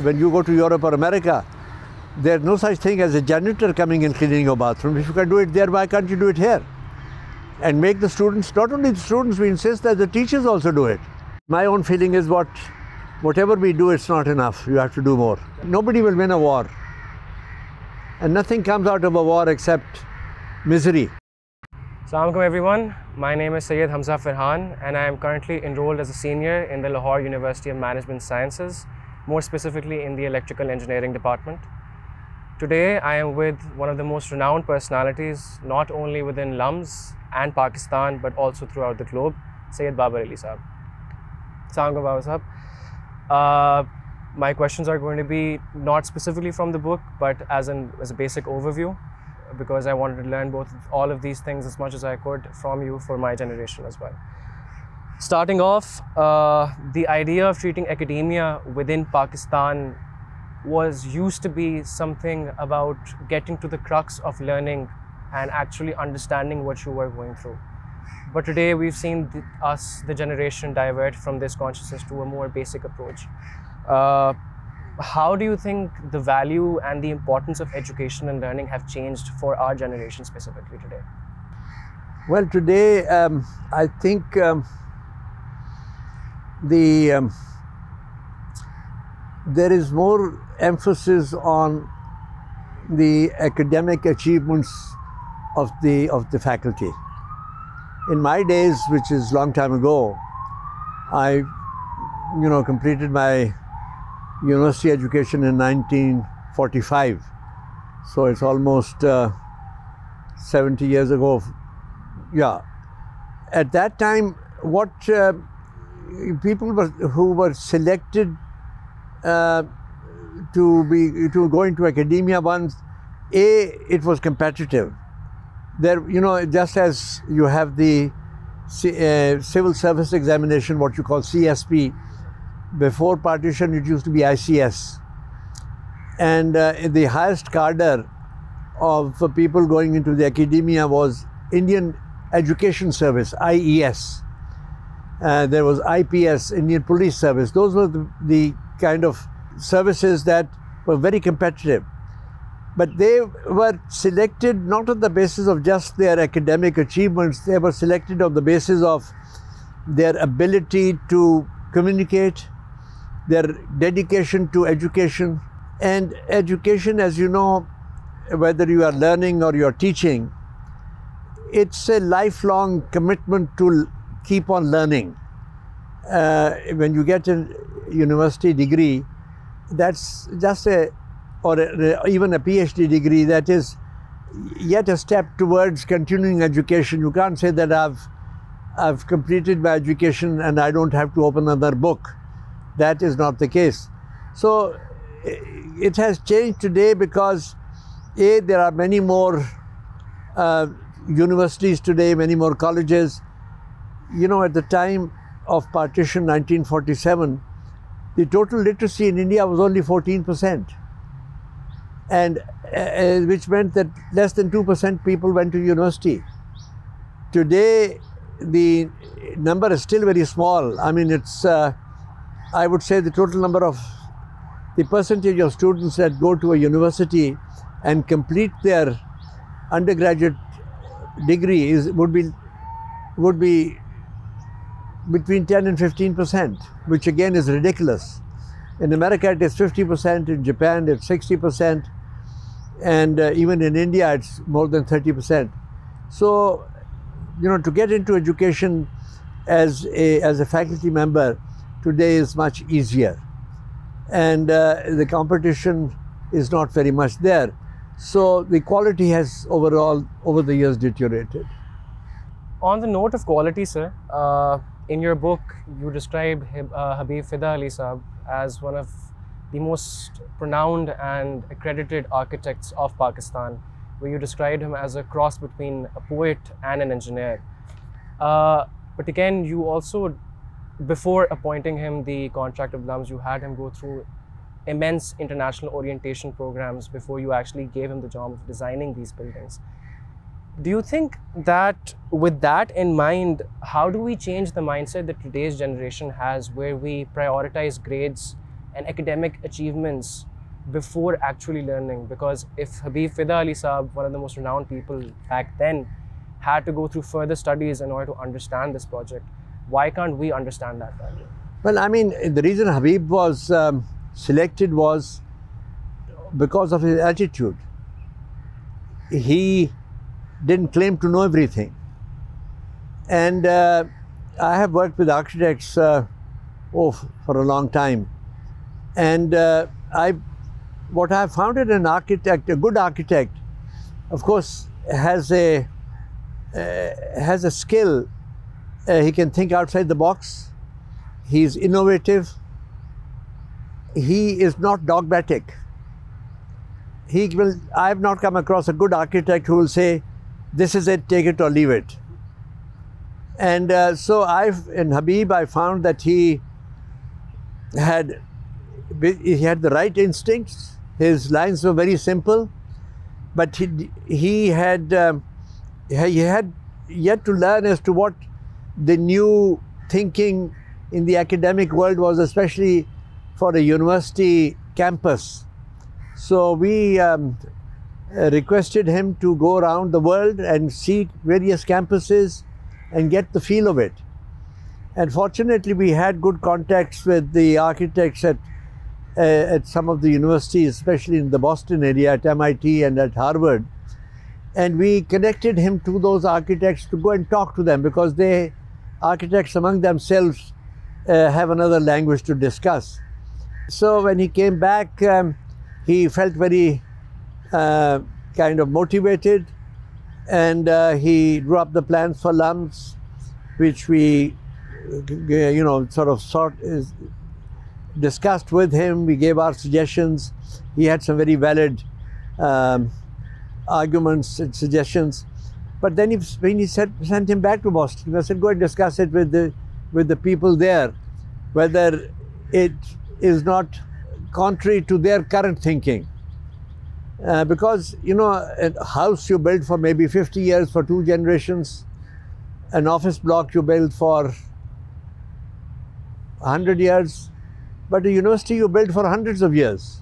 when you go to Europe or America, there's no such thing as a janitor coming and cleaning your bathroom. If you can do it there, why can't you do it here? And make the students, not only the students, we insist that the teachers also do it. My own feeling is whatever we do, it's not enough. You have to do more. Nobody will win a war. And nothing comes out of a war except misery. Assalamu alaikum everyone. My name is Syed Humza Farhan and I am currently enrolled as a senior in the Lahore University of Management Sciences, more specifically in the Electrical Engineering Department. Today I am with one of the most renowned personalities, not only within LUMS and Pakistan, but also throughout the globe, Syed Babar Ali Sahab. Assalamu alaikum Babar Sahab. My questions are going to be not specifically from the book, but as a basic overview, because I wanted to learn all of these things as much as I could from you for my generation as well. Starting off, the idea of treating academia within Pakistan used to be something about getting to the crux of learning and actually understanding what you were going through. But today we've seen the generation divert from this consciousness to a more basic approach. How do you think the value and the importance of education and learning have changed for our generation specifically today? Well, today I think there is more emphasis on the academic achievements of the faculty. In my days, which is a long time ago, I completed my university education in 1945. So it's almost 70 years ago. Yeah. At that time, what people who were selected to go into academia, it was competitive. There, just as you have the civil service examination, what you call CSP, before partition it used to be ICS. And the highest cadre of people going into the academia was Indian Education Service, IES. There was IPS, Indian Police Service. Those were the kind of services that were very competitive. But they were selected not on the basis of just their academic achievements, they were selected on the basis of their ability to communicate, their dedication to education. And education, as you know, whether you are learning or you're teaching, it's a lifelong commitment to keep on learning. When you get a university degree, that's just even a PhD degree, that is yet a step towards continuing education. You can't say that I've completed my education and I don't have to open another book. That is not the case. So it has changed today because there are many more universities today, many more colleges. At the time of partition, 1947, the total literacy in India was only 14%. And which meant that less than 2% people went to university. Today, the number is still very small. I mean, it's, I would say the total number of, the percentage of students that go to a university and complete their undergraduate degree would be between 10 and 15%, which again is ridiculous. In America, it is 50%, in Japan, it's 60%. And even in India, it's more than 30%. So, to get into education as a faculty member today is much easier. And the competition is not very much there. So the quality has overall, over the years, deteriorated. On the note of quality, sir, in your book, you described Habib Fida Ali Sahab as one of the most renowned and accredited architects of Pakistan, where you described him as a cross between a poet and an engineer. But again, you also, before appointing him the contract of LUMS, you had him go through immense international orientation programs before you actually gave him the job of designing these buildings. Do you think that with that in mind, how do we change the mindset that today's generation has, where we prioritize grades and academic achievements before actually learning? Because if Habib Fida Ali Saab, one of the most renowned people back then, had to go through further studies in order to understand this project, why can't we understand that value? Well, I mean, the reason Habib was selected was because of his attitude. He didn't claim to know everything. And I have worked with architects for a long time. And what I have found in an architect, a good architect, of course, has a skill. He can think outside the box. He's innovative. He is not dogmatic. I have not come across a good architect who will say, this is it, take it or leave it. And so in Habib, I found that he had the right instincts. His lines were very simple, but he had yet to learn as to what the new thinking in the academic world was, especially for a university campus. So we requested him to go around the world and see various campuses and get the feel of it. And fortunately, we had good contacts with the architects at some of the universities, especially in the Boston area, at MIT and at Harvard. And we connected him to those architects to go and talk to them, because architects among themselves have another language to discuss. So when he came back, he felt very kind of motivated, and he drew up the plans for LUMS, which we discussed with him. We gave our suggestions. He had some very valid arguments and suggestions. But then when he sent him back to Boston, I said, go and discuss it with the people there, whether it is not contrary to their current thinking. Because, a house you build for maybe 50 years, for 2 generations, an office block you build for 100 years, but a university you build for hundreds of years.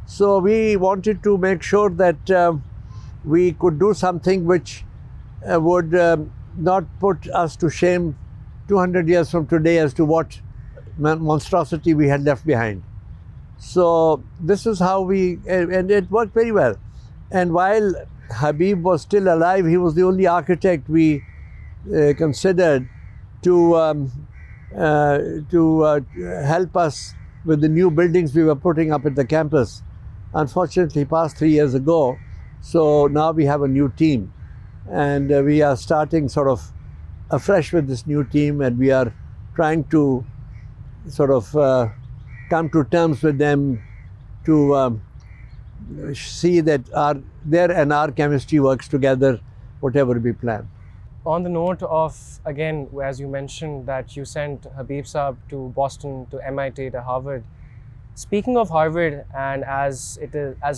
So we wanted to make sure that we could do something which would not put us to shame 200 years from today as to what monstrosity we had left behind. So this is how and it worked very well. And while Habib was still alive, he was the only architect we considered to help us with the new buildings we were putting up at the campus. Unfortunately, he passed 3 years ago. So now we have a new team, and we are starting sort of afresh with this new team, and we are trying to sort of come to terms with them to see that their and our chemistry works together, whatever we plan. On the note of, again, as you mentioned, that you sent Habib Saab to Boston, to MIT, to Harvard. Speaking of Harvard, and as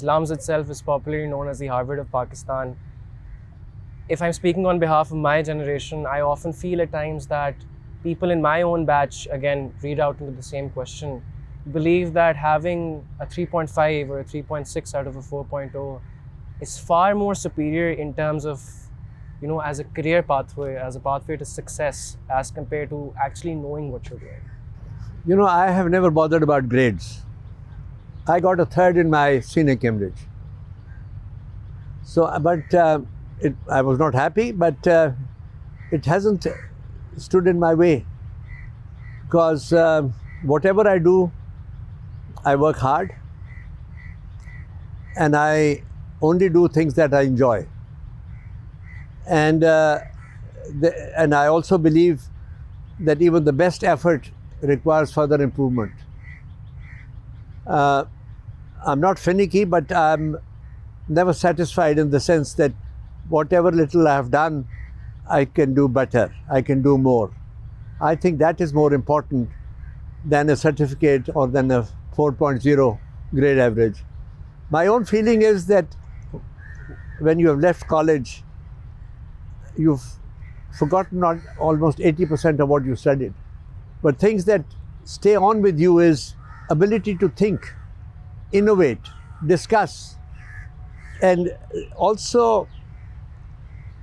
LUMS itself is popularly known as the Harvard of Pakistan, if I'm speaking on behalf of my generation, I often feel at times that people in my own batch, again, read out into the same question, believe that having a 3.5 or a 3.6 out of a 4.0 is far more superior in terms of, as a career pathway, as a pathway to success, as compared to actually knowing what you're doing. I have never bothered about grades. I got a 3rd in my senior Cambridge. So, but I was not happy, but it hasn't stood in my way, because whatever I do, I work hard, and I only do things that I enjoy. And I also believe that even the best effort requires further improvement. I'm not finicky, but I'm never satisfied, in the sense that whatever little I have done, I can do better, I can do more. I think that is more important than a certificate or than a 4.0 grade average. My own feeling is that when you have left college, you've forgotten almost 80% of what you studied. But things that stay on with you is ability to think, innovate, discuss, and also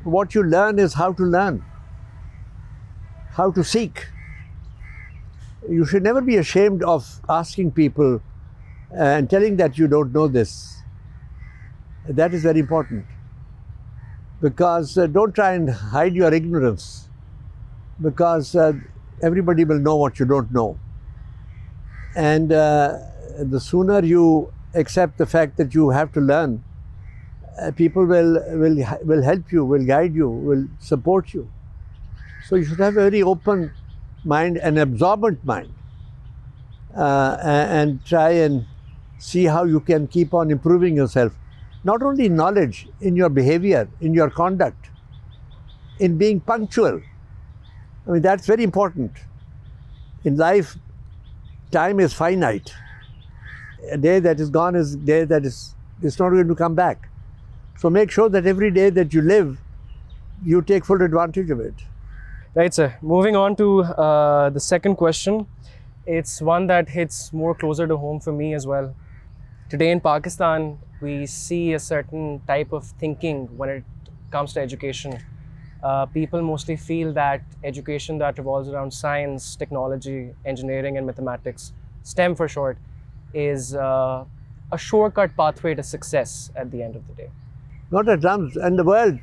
what you learn is how to learn, how to seek. You should never be ashamed of asking people and telling that you don't know this. That is very important, because don't try and hide your ignorance, because everybody will know what you don't know. And the sooner you accept the fact that you have to learn, people will help you, will guide you, will support you. So you should have a very open mind, an absorbent mind, and try and see how you can keep on improving yourself. Not only in knowledge, in your behavior, in your conduct, in being punctual. I mean, that's very important. In life, time is finite. A day that is gone is a day that is not going to come back. So make sure that every day that you live, you take full advantage of it. Right, sir. Moving on to the second question. It's one that hits more closer to home for me as well. Today in Pakistan, we see a certain type of thinking when it comes to education. People mostly feel that education that revolves around science, technology, engineering and mathematics, STEM for short, is a shortcut pathway to success at the end of the day. Not at times. And the world,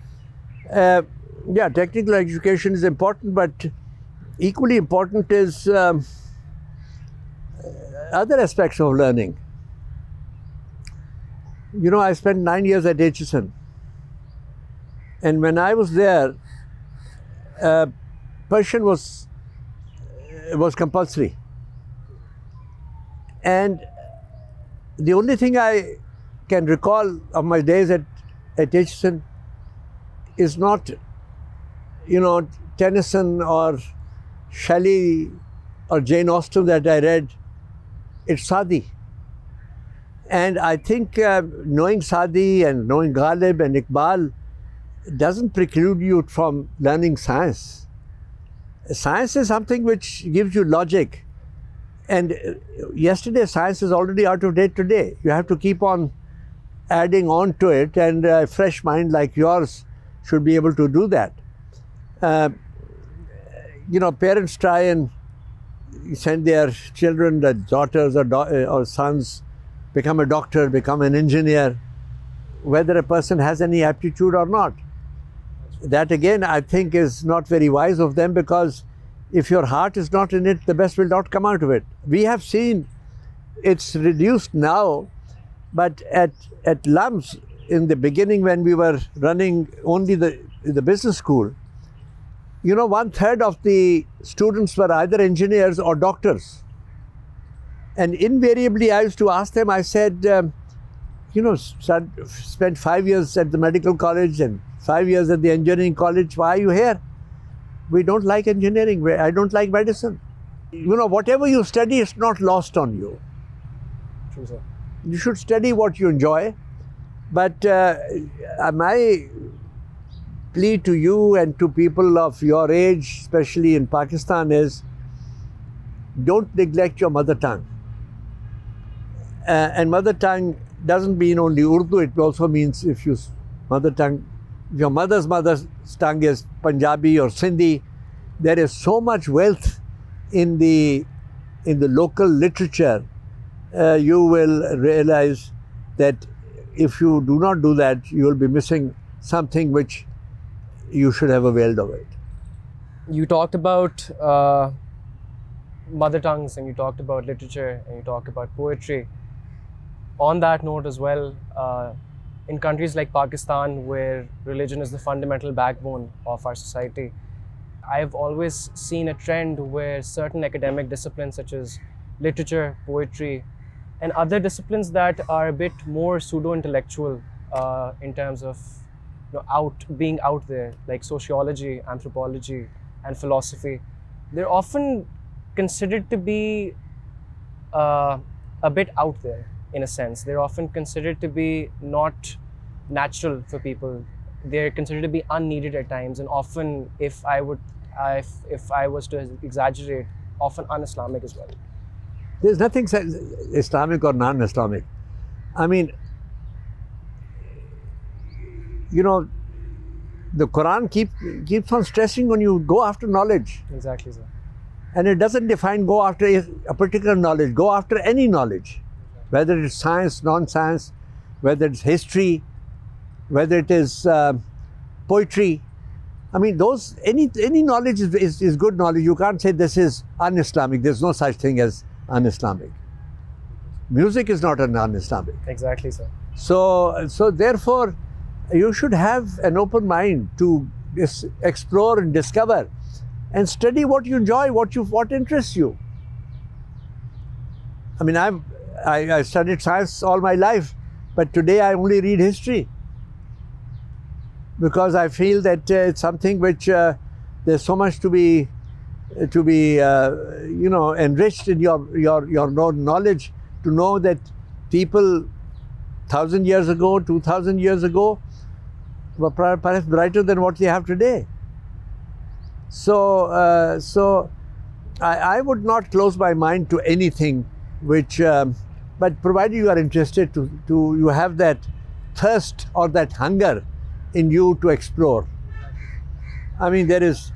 yeah, technical education is important, but equally important is other aspects of learning. You know, I spent 9 years at HSN, and when I was there, Persian was compulsory, and the only thing I can recall of my days at HSN is not, you know, Tennyson or Shelley or Jane Austen that I read. It's Sadi. And I think knowing Sadi and knowing Ghalib and Iqbal doesn't preclude you from learning science. Science is something which gives you logic. And yesterday, science is already out of date today. You have to keep on adding on to it, and a fresh mind like yours should be able to do that. You know, parents try and send their children, their daughters or sons, become a doctor, become an engineer, whether a person has any aptitude or not. That again, I think, is not very wise of them, because if your heart is not in it, the best will not come out of it. We have seen it's reduced now, but at LUMS, in the beginning when we were running only the business school, you know, 1/3 of the students were either engineers or doctors. And invariably I used to ask them, I said, you know, spent 5 years at the medical college and 5 years at the engineering college, why are you here? We don't like engineering, I don't like medicine. You know, whatever you study is not lost on you. True, sir. You should study what you enjoy, but my plea to you and to people of your age, especially in Pakistan, is don't neglect your mother tongue. And mother tongue doesn't mean only Urdu, it also means if your mother's tongue is Punjabi or Sindhi, there is so much wealth in the local literature. You will realize that if you do not do that, you will be missing something which you should have availed of it. You talked about mother tongues, and you talked about literature, and you talked about poetry. On that note as well, in countries like Pakistan, where religion is the fundamental backbone of our society, I've always seen a trend where certain academic disciplines such as literature, poetry, and other disciplines that are a bit more pseudo-intellectual in terms of, you know, being out there, like sociology, anthropology, and philosophy, they're often considered to be a bit out there in a sense. They're often considered to be not natural for people. They're considered to be unneeded at times, and often, if I was to exaggerate, often un-Islamic as well. There's nothing Islamic or non-Islamic. I mean, you know, the Quran keeps on stressing on you, go after knowledge. Exactly, sir. And it doesn't define go after a particular knowledge, go after any knowledge. Whether it's science, non-science, whether it's history, whether it is poetry. I mean, any knowledge is good knowledge. You can't say this is un-Islamic. There's no such thing as un-Islamic. Music is not un-Islamic. Exactly, sir. So therefore, you should have an open mind to explore and discover and study what you enjoy, what interests you. I mean, I studied science all my life, but today I only read history because I feel that it's something which there's so much to be you know, enriched in your knowledge, to know that people 1,000 years ago, 2,000 years ago were perhaps brighter than what they have today. So I would not close my mind to anything which, but provided you are interested you have that thirst or that hunger in you to explore. I mean, there is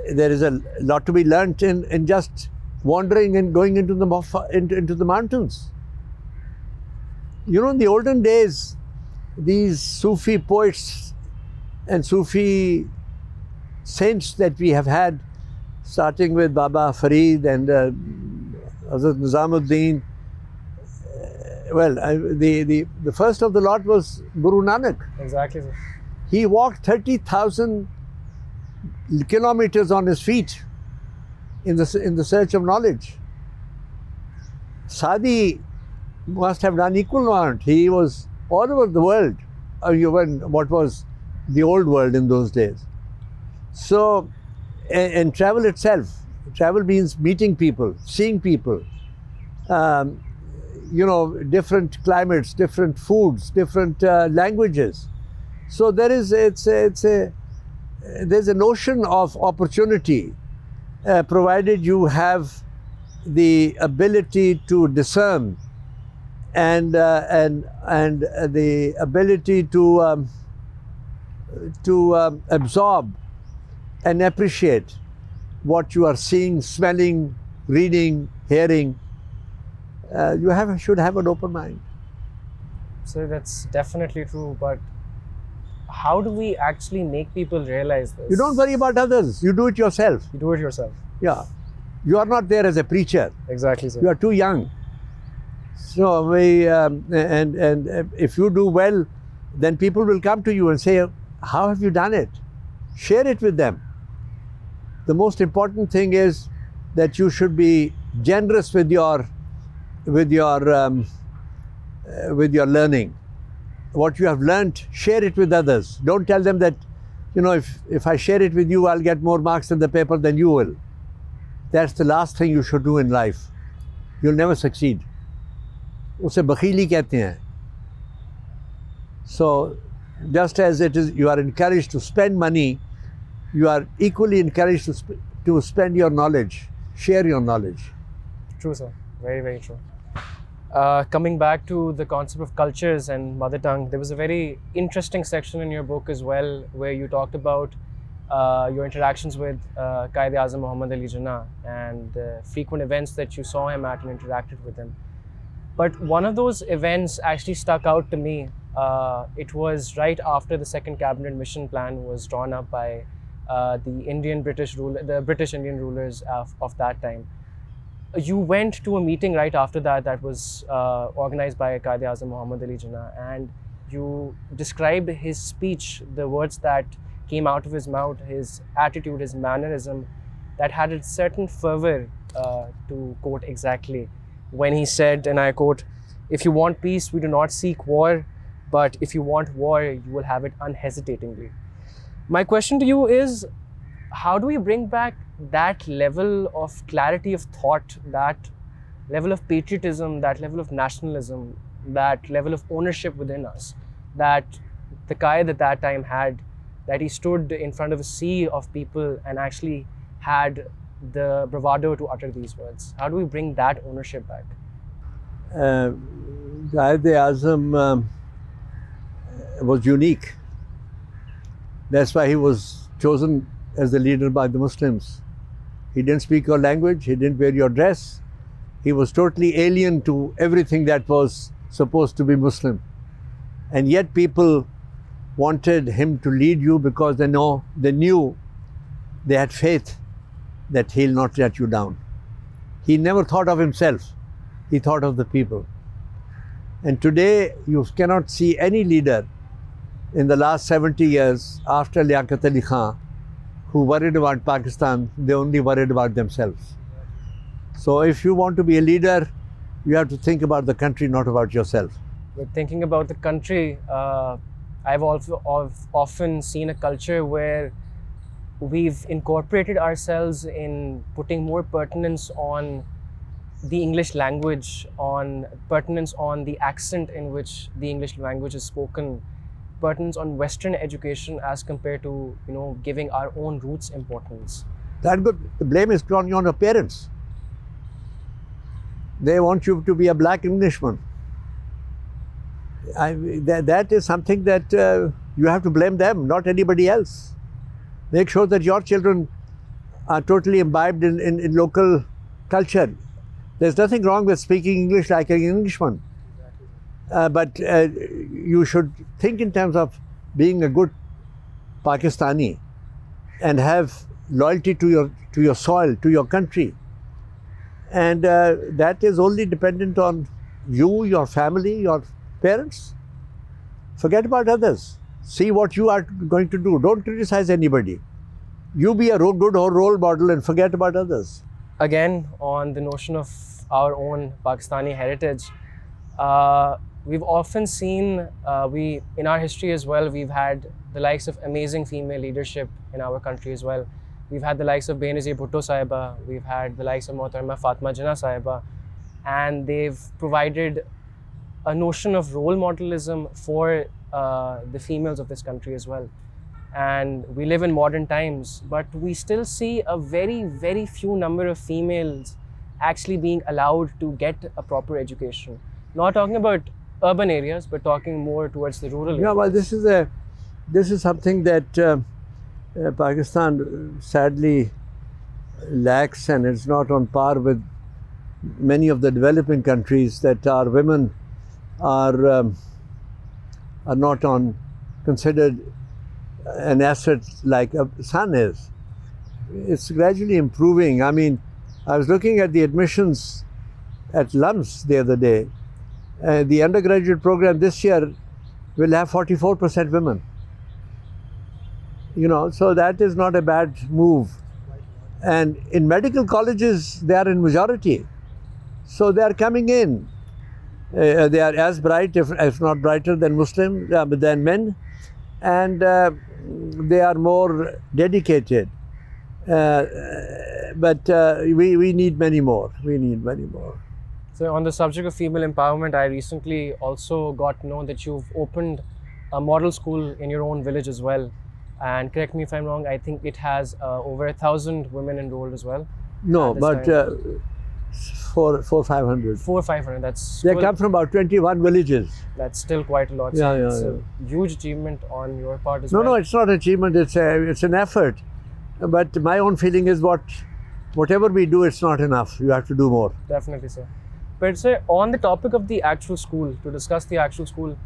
a lot to be learnt in just wandering and going into the mountains. You know, in the olden days, these Sufi poets and Sufi saints that we have had, starting with Baba Farid and Hazrat Nizamuddin. Well, the first of the lot was Guru Nanak. Exactly, sir. He walked 30,000 kilometers on his feet in the search of knowledge. Sadi must have done equal amount. He was all over the world, even what was the old world in those days. So, and travel itself, travel means meeting people, seeing people, you know, different climates, different foods, different languages. So there's a notion of opportunity, provided you have the ability to discern and the ability to absorb and appreciate what you are seeing, smelling, reading, hearing. You should have an open mind. So that's definitely true, but how do we actually make people realize this? You don't worry about others, you do it yourself. You do it yourself. Yeah. You are not there as a preacher. Exactly, sir. You are too young. So if you do well, then people will come to you and say, how have you done it? Share it with them. The most important thing is that you should be generous with your learning. What you have learnt, share it with others. Don't tell them that, you know, if I share it with you, I'll get more marks in the paper than you will. That's the last thing you should do in life. You'll never succeed. उसे बखीली कहते हैं. So, just as it is, you are encouraged to spend money, you are equally encouraged to spend your knowledge, share your knowledge. True, sir. Very, very true. Coming back to the concept of cultures and mother tongue, there was a very interesting section in your book as well, where you talked about your interactions with Quaid-e-Azam Muhammad Ali Jinnah and the frequent events that you saw him at and interacted with him. But one of those events actually stuck out to me. It was right after the second cabinet mission plan was drawn up by the British-Indian rulers of that time. You went to a meeting right after that was organized by Quaid-e-Azam Muhammad Ali Jinnah, and you described his speech, the words that came out of his mouth, his attitude, his mannerism, that had a certain fervor, to quote exactly, when he said, and I quote, "If you want peace, we do not seek war, but if you want war, you will have it unhesitatingly." My question to you is, how do we bring back that level of clarity of thought, that level of patriotism, that level of nationalism, that level of ownership within us, that the Qaid at that time had, that he stood in front of a sea of people and actually had the bravado to utter these words? How do we bring that ownership back? Quaid-e-Azam was unique. That's why he was chosen as the leader by the Muslims. He didn't speak your language, he didn't wear your dress. He was totally alien to everything that was supposed to be Muslim. And yet people wanted him to lead you because they knew, they had faith that he'll not let you down. He never thought of himself, he thought of the people. And today you cannot see any leader in the last 70 years after Liaquat Ali Khan who worried about Pakistan. They only worried about themselves. So if you want to be a leader, you have to think about the country, not about yourself. With thinking about the country, I've also often seen a culture where we've incorporated ourselves in putting more pertinence on the English language, on pertinence on the accent in which the English language is spoken, pertinence on Western education as compared to, giving our own roots importance. That good. The blame is on your parents. They want you to be a black Englishman. That is something that you have to blame them, not anybody else. Make sure that your children are totally imbibed in local culture. There's nothing wrong with speaking English like an Englishman. But you should think in terms of being a good Pakistani and have loyalty to your soil, to your country. And that is only dependent on you, your family, your parents. Forget about others. See what you are going to do. Don't criticize anybody. You be a good role model and forget about others. Again, on the notion of our own Pakistani heritage, we've often seen, in our history as well, we've had the likes of amazing female leadership in our country as well. We've had the likes of Benazir Bhutto Sahiba, we've had the likes of Mohtarama Fatma Jinnah Sahiba, and they've provided a notion of role modelism for the females of this country as well. And we live in modern times, but we still see a very, very few number of females actually being allowed to get a proper education. Not talking about urban areas, but talking more towards the rural areas. Yeah, well, this is something that Pakistan sadly lacks, and it's not on par with many of the developing countries, that our women are not considered an asset like a son is. It's gradually improving. I mean, I was looking at the admissions at LUMS the other day. The undergraduate program this year will have 44% women. So that is not a bad move. And in medical colleges, they are in majority. So they are coming in. They are as bright, if not brighter than than men. And they are more dedicated. But we need many more. We need many more. So on the subject of female empowerment, I recently also got to know that you've opened a model school in your own village as well. And correct me if I'm wrong, I think it has over 1,000 women enrolled as well. No, but 400-500. 400-500, that's... They come from about 21 villages. That's still quite a lot. Yeah, it's a huge achievement on your part as well. No, it's not an achievement, it's an effort. But my own feeling is whatever we do, it's not enough. You have to do more. Definitely, sir. But sir, on the topic of the actual school, to discuss the actual school,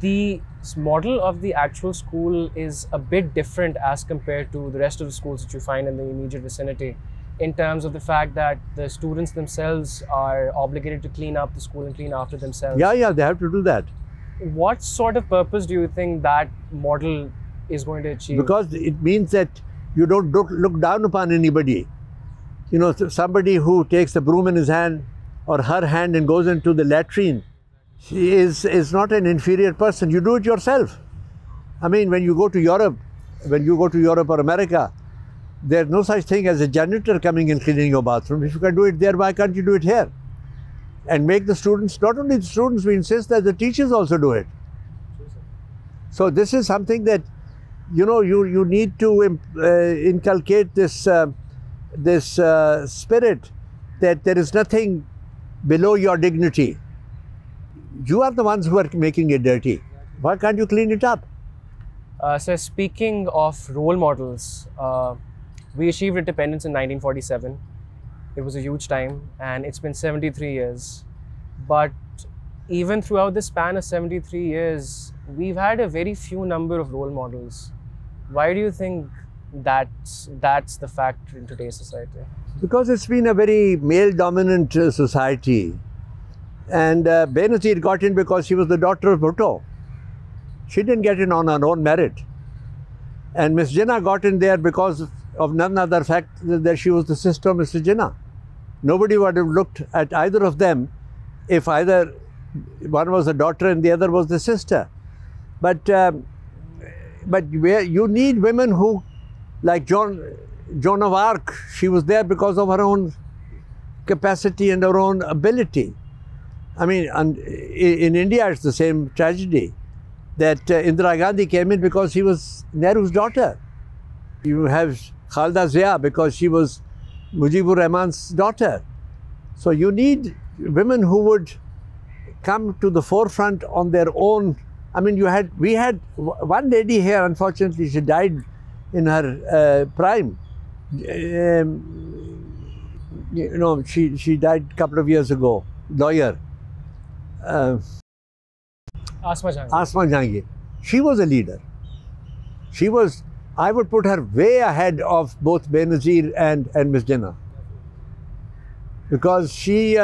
the model of the actual school is a bit different as compared to the rest of the schools that you find in the immediate vicinity, in terms of the fact that the students themselves are obligated to clean up the school and clean after themselves. Yeah, they have to do that. What sort of purpose do you think that model is going to achieve? Because it means that you don't look down upon anybody. Somebody who takes a broom in his hand or her hand and goes into the latrine, he is not an inferior person. You do it yourself. I mean, when you go to Europe or America, there's no such thing as a janitor coming and cleaning your bathroom. If you can do it there, why can't you do it here? And make the students, not only the students, we insist that the teachers also do it. So this is something that, you need to inculcate this spirit that there is nothing below your dignity. You are the ones who are making it dirty. Why can't you clean it up? So speaking of role models, we achieved independence in 1947. It was a huge time, and it's been 73 years. But even throughout the span of 73 years, we've had a very few number of role models. Why do you think that's the fact in today's society? Because it's been a very male-dominant society. And Benazir got in because she was the daughter of Bhutto. She didn't get in on her own merit. And Miss Jinnah got in there because of none other fact that she was the sister of Mr. Jinnah. Nobody would have looked at either of them if either one was a daughter and the other was the sister. But where you need women who, like Joan of Arc, she was there because of her own capacity and her own ability. I mean, in India it's the same tragedy, that Indira Gandhi came in because she was Nehru's daughter. You have Khalda Zia because she was Mujibur Rahman's daughter. So you need women who would come to the forefront on their own. I mean, we had one lady here, unfortunately, she died in her prime. She died a couple of years ago, lawyer. Asma Jahangir. She was a leader. I would put her way ahead of both Benazir and Miss Jinnah, because she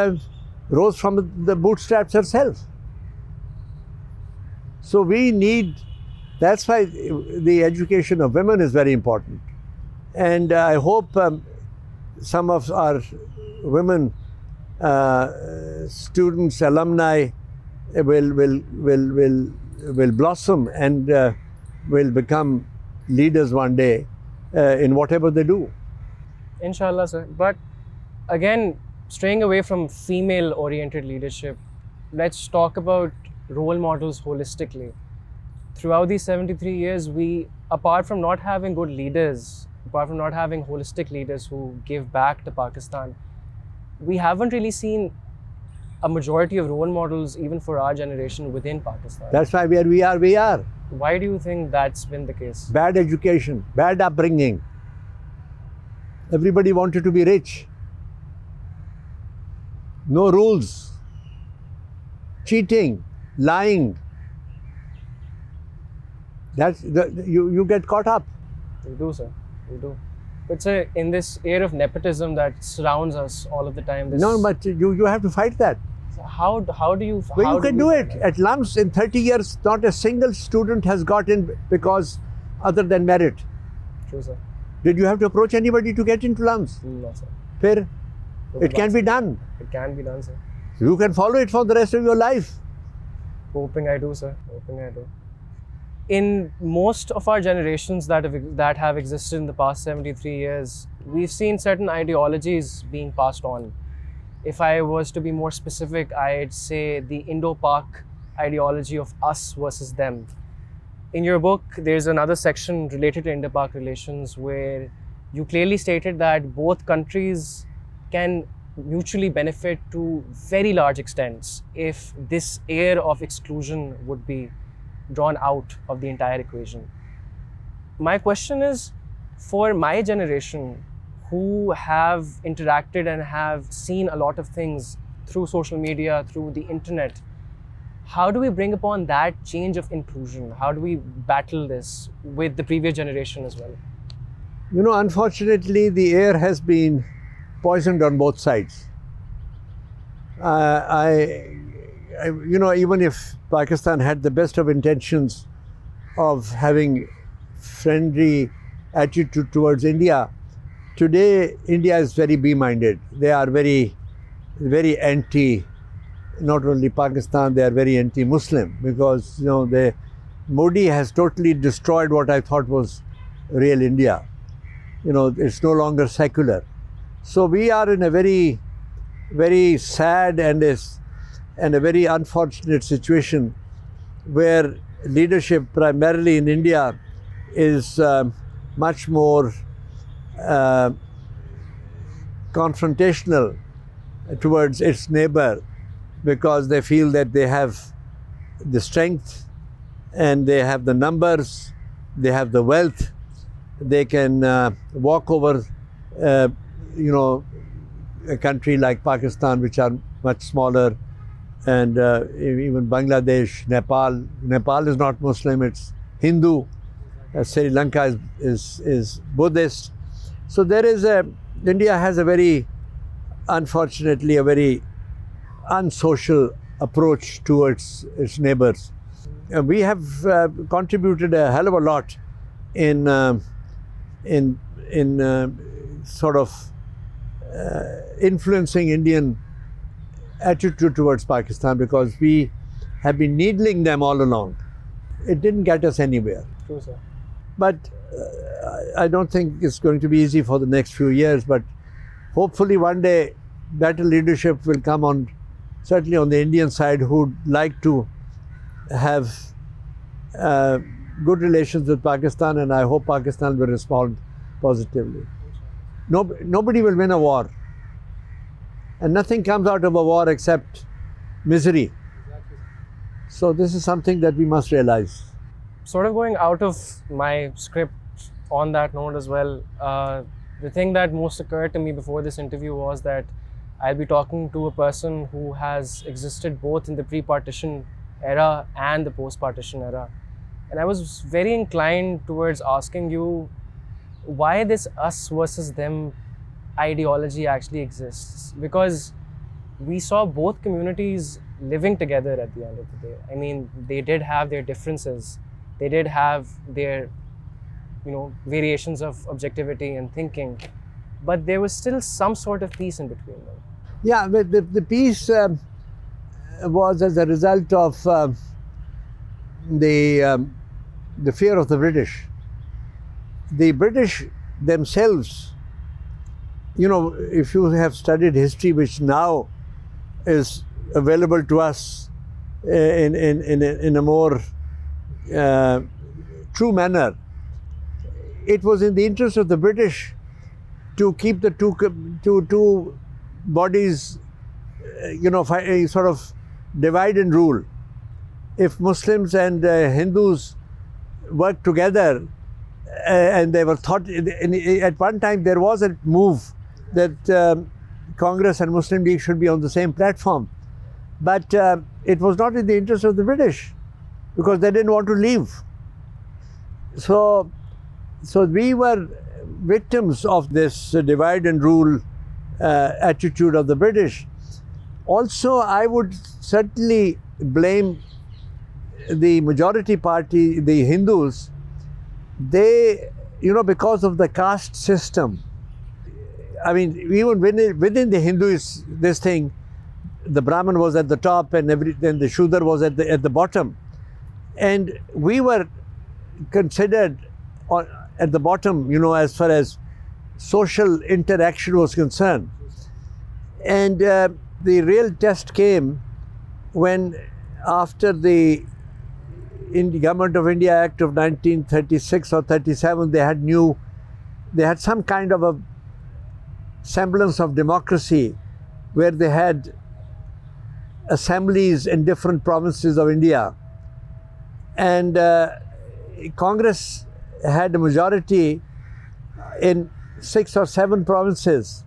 rose from the bootstraps herself. So that's why the education of women is very important. And I hope some of our women students, alumni will blossom and will become leaders one day in whatever they do. Inshallah, sir. But again, straying away from female-oriented leadership, let's talk about role models holistically. Throughout these 73 years, apart from not having good leaders, apart from not having holistic leaders who give back to Pakistan, we haven't really seen a majority of role models even for our generation within Pakistan. That's why where we are. Why do you think that's been the case? Bad education, bad upbringing. Everybody wanted to be rich. No rules. Cheating, lying. You get caught up. We do, sir. We do. But sir, in this air of nepotism that surrounds us all of the time, no, but you have to fight that. How do you? Well, you can do it. At LUMS, in 30 years, not a single student has got in because other than merit. True, sir. Did you have to approach anybody to get into LUMS? No, sir. Fair. It can be done. It can be done, sir. You can follow it for the rest of your life. Hoping I do, sir. Hoping I do. In most of our generations that have existed in the past 73 years, we've seen certain ideologies being passed on. If I was to be more specific, I'd say the Indo-Pak ideology of us versus them. In your book, there's another section related to Indo-Pak relations where you clearly stated that both countries can mutually benefit to very large extents if this air of exclusion would be drawn out of the entire equation. My question is, for my generation who have interacted and have seen a lot of things through social media, through the internet, how do we bring upon that change of inclusion? How do we battle this with the previous generation as well? You know, unfortunately, the air has been poisoned on both sides. You know, even if Pakistan had the best of intentions of having friendly attitude towards India, today India is very B-minded. They are very, very anti, not only Pakistan, they are very anti-Muslim because, you know, Modi has totally destroyed what I thought was real India. You know, it's no longer secular. So we are in a very, very sad and a very unfortunate situation where leadership primarily in India is much more confrontational towards its neighbor because they feel that they have the strength and they have the numbers, they have the wealth, they can walk over, a country like Pakistan, which are much smaller, and even Bangladesh, Nepal. Nepal is not Muslim, it's Hindu. Sri Lanka is Buddhist. So there is India has a very, unfortunately, a very unsocial approach towards its neighbors. We have contributed a hell of a lot in sort of influencing Indian attitude towards Pakistan, because we have been needling them all along. It didn't get us anywhere. True, sir. But I don't think it's going to be easy for the next few years, but hopefully one day better leadership will come on, certainly on the Indian side, who'd like to have good relations with Pakistan, and I hope Pakistan will respond positively. Nobody will win a war, and nothing comes out of a war except misery. So this is something that we must realize. Sort of going out of my script on that note as well, the thing that most occurred to me before this interview was that I'll be talking to a person who has existed both in the pre-partition era and the post-partition era. And I was very inclined towards asking you why this us versus them ideology actually exists. Because we saw both communities living together at the end of the day. I mean, they did have their differences. They did have their, variations of objectivity and thinking, but there was still some sort of peace in between them. Yeah, but the peace was as a result of the fear of the British. The British themselves, if you have studied history, which now is available to us in a more true manner, it was in the interest of the British to keep the two bodies, sort of divide and rule. If Muslims and Hindus worked together, and they were thought, at one time there was a move that Congress and Muslim League should be on the same platform, but it was not in the interest of the British, because they didn't want to leave. So we were victims of this divide and rule attitude of the British. Also, I would certainly blame the majority party, the Hindus. They, because of the caste system, I mean, even within the Hindus, this thing, the Brahmin was at the top and then the Shudra was at the bottom. And we were considered at the bottom, as far as social interaction was concerned. And the real test came when, after the Government of India Act of 1936 or 37, they had some kind of a semblance of democracy, where they had assemblies in different provinces of India. And Congress had a majority in 6 or 7 provinces.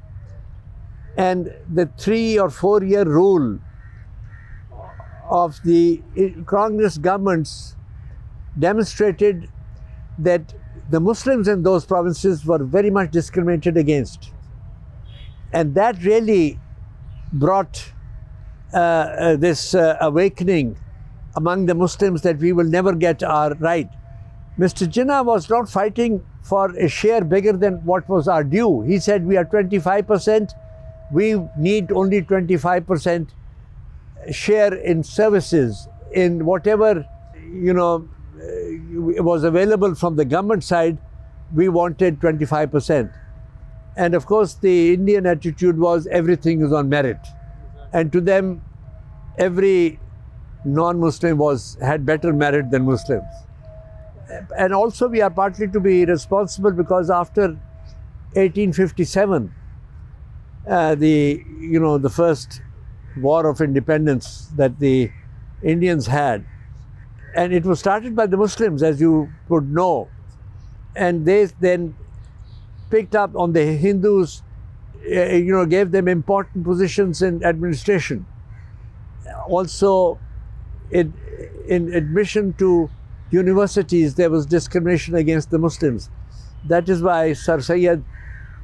And the 3 or 4 year rule of the Congress governments demonstrated that the Muslims in those provinces were very much discriminated against. And that really brought this awakening among the Muslims that we will never get our right. Mr. Jinnah was not fighting for a share bigger than what was our due. He said, we are 25%, we need only 25% share in services, in whatever was available from the government side. We wanted 25%. And of course, the Indian attitude was everything is on merit. And to them, every non-Muslim had better merit than Muslims. And also, we are partly to be responsible because after 1857, the first war of independence that the Indians had. And it was started by the Muslims, as you would know. And they then picked up on the Hindus, gave them important positions in administration. Also, in admission to universities, there was discrimination against the Muslims. That is why Sir Syed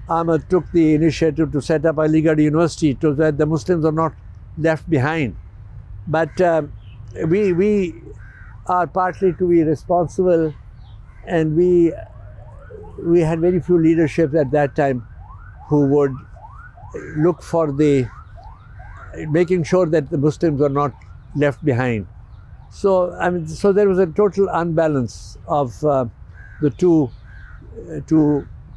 Ahmad took the initiative to set up Aligarh University so that the Muslims are not left behind. But we are partly to be responsible, and we had very few leadership at that time who would look for making sure that the Muslims are not left behind. So so there was a total unbalance of the two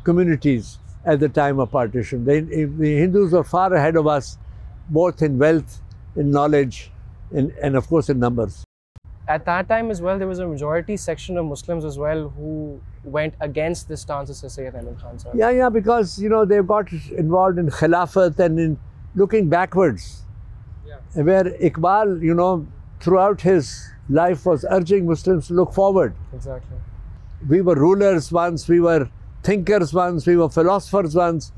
communities at the time of partition. The Hindus were far ahead of us, both in wealth, in knowledge, and of course in numbers. At that time as well, there was a majority section of Muslims as well who went against the stance of Syed Ahmad Khan sir. Yeah, because they got involved in Khilafat and in looking backwards. Yeah. Where Iqbal, throughout his life was urging Muslims to look forward. Exactly. We were rulers once, we were thinkers once, we were philosophers once.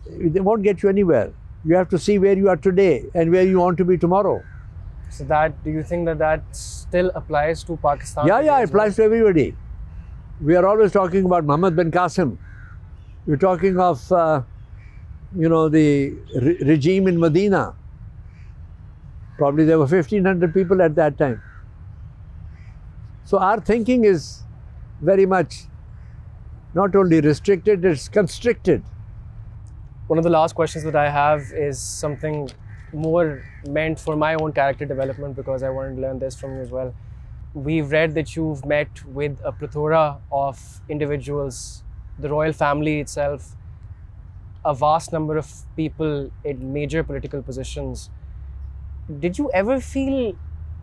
They won't get you anywhere. You have to see where you are today and where you want to be tomorrow. So do you think that still applies to Pakistan? Yeah, it applies to everybody. We are always talking about Muhammad bin Qasim. We're talking of, the regime in Medina. Probably there were 1,500 people at that time. So our thinking is very much not only restricted, it's constricted. One of the last questions that I have is something more meant for my own character development, because I wanted to learn this from you as well. We've read that you've met with a plethora of individuals, the royal family itself, a vast number of people in major political positions. Did you ever feel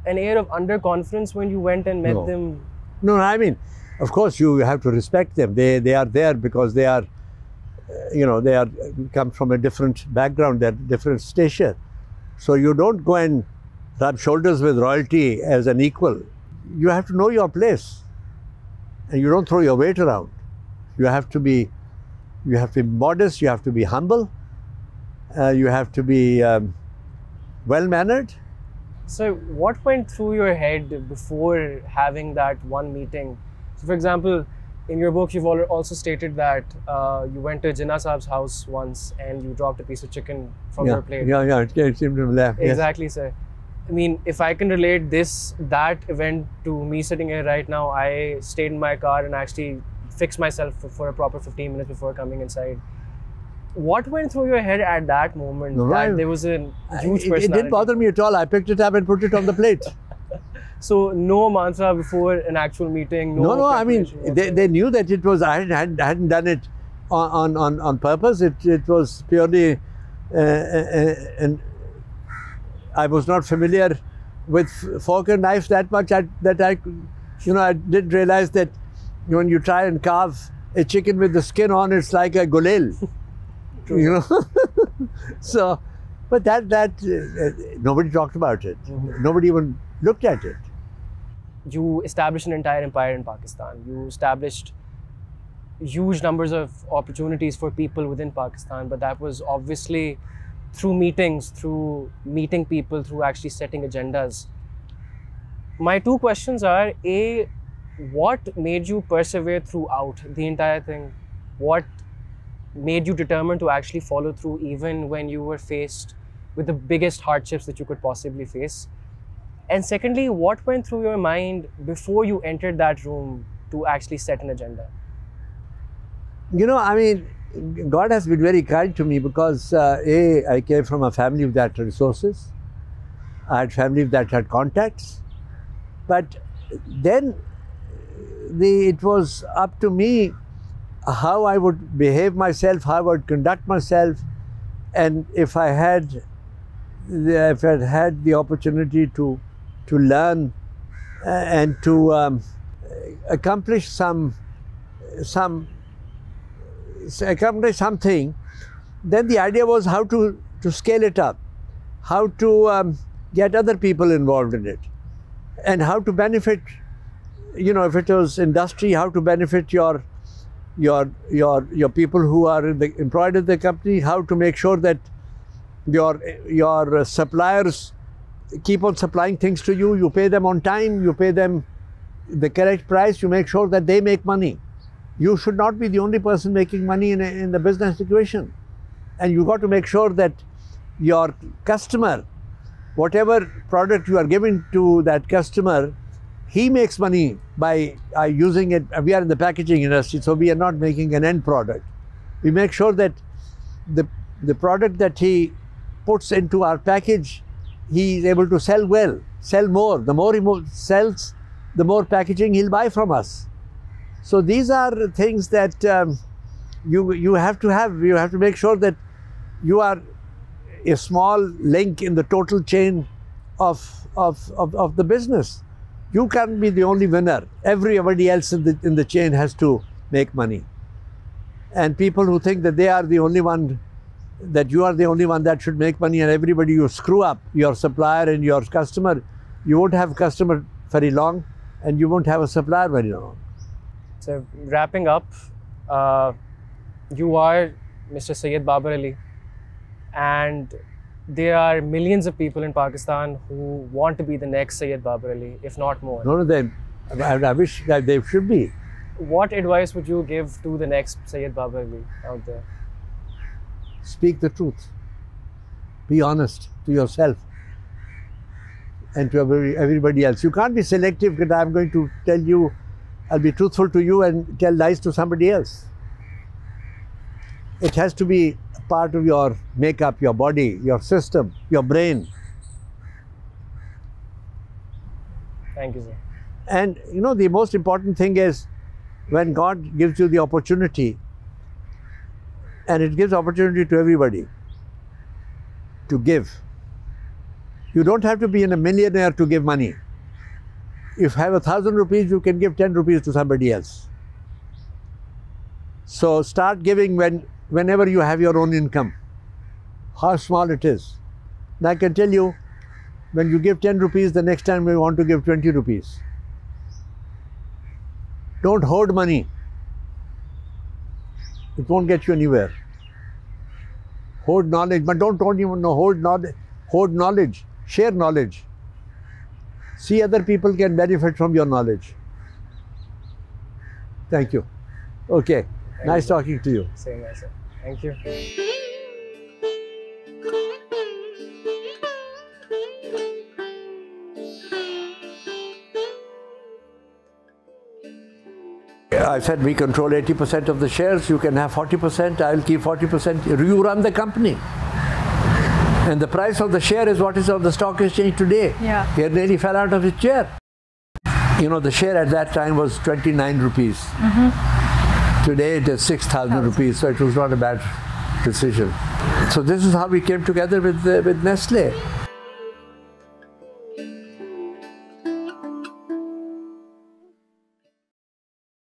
an air of underconfidence when you went and met them? No, of course you have to respect them. They are there because they are, they come from a different background, they're different stature. So you don't go and rub shoulders with royalty as an equal. You have to know your place, and you don't throw your weight around. You have to be modest. You have to be humble. You have to be well-mannered. So what went through your head before having that one meeting? So for example, in your book, you've also stated that you went to Jinnah Saab's house once and you dropped a piece of chicken from your plate. Yeah, it seemed to laugh. Exactly, yes. Sir. I mean, if I can relate that event to me sitting here right now, I stayed in my car and actually fixed myself for a proper 15 minutes before coming inside. What went through your head at that moment? There was a huge personality. It didn't bother me at all. I picked it up and put it on the plate. So no mantra before an actual meeting? No, they knew that it was, I hadn't done it on purpose. It was purely, and I was not familiar with fork and knife that much I didn't realize that when you try and carve a chicken with the skin on, it's like a gulel. So, but that nobody talked about it. Mm-hmm. Nobody even looked at it. You established an entire empire in Pakistan. You established huge numbers of opportunities for people within Pakistan, but that was obviously through meetings, through meeting people, through actually setting agendas. My two questions are, A, what made you persevere throughout the entire thing? What made you determined to actually follow through even when you were faced with the biggest hardships that you could possibly face? And secondly, what went through your mind before you entered that room to actually set an agenda? God has been very kind to me because I came from a family that had resources. I had family that had contacts. But then it was up to me how I would behave myself, how I would conduct myself, and if I had the opportunity to learn and to accomplish something, then the idea was how to scale it up, how to get other people involved in it, and how to benefit, you know, if it was industry, how to benefit your people who are employed in the company, how to make sure that your suppliers keep on supplying things to you, you pay them on time, you pay them the correct price, you make sure that they make money. You should not be the only person making money in the business situation. And you got to make sure that your customer, whatever product you are giving to that customer, he makes money by using it. We are in the packaging industry, so we are not making an end product. We make sure that the product that he puts into our package, he is able to sell well, sell more. The more he sells, the more packaging he'll buy from us. So these are things that you have to have. You have to make sure that you are a small link in the total chain of the business. You can't be the only winner. Everybody else in the chain has to make money. And people who think that they are the only one, that you are the only one that should make money, and everybody you screw up, your supplier and your customer, you won't have a customer very long, and you won't have a supplier very long. So wrapping up, you are Mr. Syed Babar Ali, and there are millions of people in Pakistan who want to be the next Syed Babar Ali, if not more. None of them. I wish that they should be. What advice would you give to the next Syed Babar Ali out there? Speak the truth. Be honest to yourself and to everybody else. You can't be selective because I'm going to tell you, I'll be truthful to you and tell lies to somebody else. It has to be a part of your makeup, your body, your system, your brain. Thank you, sir. And you know, the most important thing is when God gives you the opportunity, and it gives opportunity to everybody to give. You don't have to be a millionaire to give money. If you have 1,000 rupees, you can give 10 rupees to somebody else. So start giving whenever you have your own income, how small it is. And I can tell you, when you give 10 rupees, the next time we want to give 20 rupees. Don't hoard money. It won't get you anywhere. Hoard knowledge, but don't even know, hoard knowledge, share knowledge. See other people can benefit from your knowledge. Thank you. Okay, nice talking to you. Same here, sir. Thank you. I said we control 80% of the shares, you can have 40%, I'll keep 40%, you run the company. And the price of the share is what is on the stock exchange today. Yeah. He nearly fell out of his chair. You know, the share at that time was 29 rupees. Mm-hmm. Today it is 6,000 rupees, so it was not a bad decision. So this is how we came together with Nestle.